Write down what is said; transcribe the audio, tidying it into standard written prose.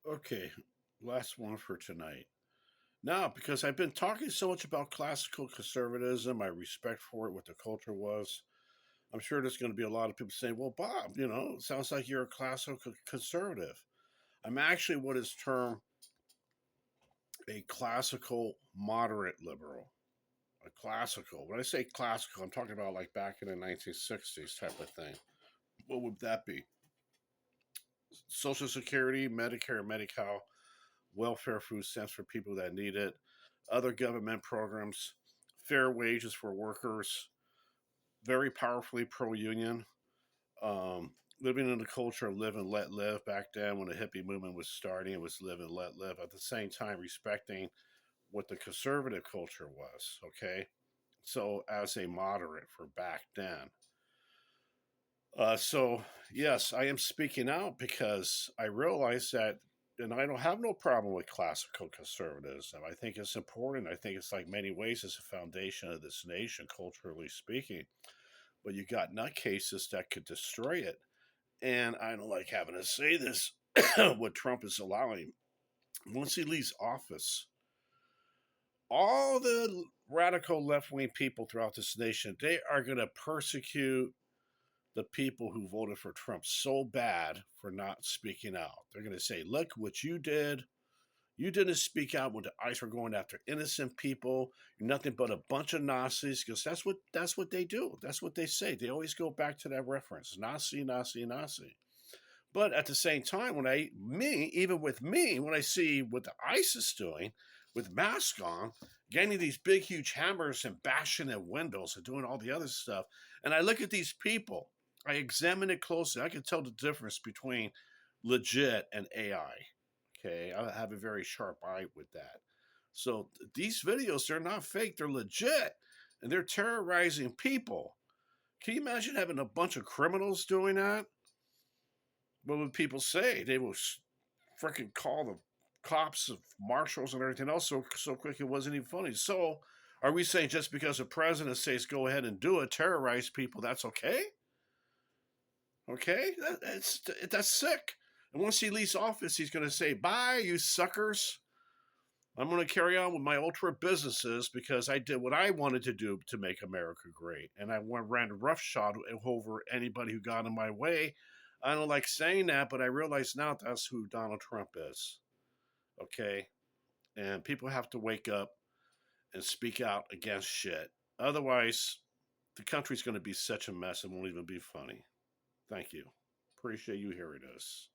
Okay, last one for tonight. Now, because I've been talking so much about classical conservatism, my respect for it, what the culture was, I'm sure there's going to be a lot of people saying, well, Bob, it sounds like you're a classical conservative. I'm actually what is termed a classical moderate liberal. A classical. When I say classical, I'm talking about like back in the 1960s type of thing. What would that be? Social Security, Medicare, Medi-Cal, welfare food stamps for people that need it, other government programs, fair wages for workers, very powerfully pro union, living in the culture of live and let live back then when the hippie movement was starting. It was live and let live. At the same time, respecting what the conservative culture was, okay? So, as a moderate for back then. So, yes, I am speaking out because I realize that, and I don't have no problem with classical conservatism. I think it's important. I think it's like many ways it's a foundation of this nation, culturally speaking. But you got nutcases that could destroy it. And I don't like having to say this, what Trump is allowing. Once he leaves office, all the radical left wing people throughout this nation, they are going to persecute the people who voted for Trump so bad for not speaking out. They're going to say, look what you did. You didn't speak out when the ICE were going after innocent people. You're nothing but a bunch of Nazis, because that's what they do. That's what they say. They always go back to that reference: Nazi, Nazi, Nazi. But at the same time, even with me, when I see what the ICE is doing with masks on, getting these big, huge hammers and bashing at windows and doing all the other stuff, and I look at these people, I examine it closely. I can tell the difference between legit and AI. Okay, I have a very sharp eye with that. So these videos, they're not fake; they're legit, and they're terrorizing people. Can you imagine having a bunch of criminals doing that? What would people say? They will freaking call the cops, of marshals, and everything else so quick it wasn't even funny. So, are we saying just because the president says go ahead and do it, terrorize people, that's okay? Okay, that's sick. And once he leaves office, he's going to say, "Bye, you suckers. I'm going to carry on with my ultra businesses because I did what I wanted to do to make America great, and I ran roughshod over anybody who got in my way." I don't like saying that, but I realize now that's who Donald Trump is. Okay, and people have to wake up and speak out against shit. Otherwise, the country's going to be such a mess it won't even be funny. Thank you. Appreciate you hearing us.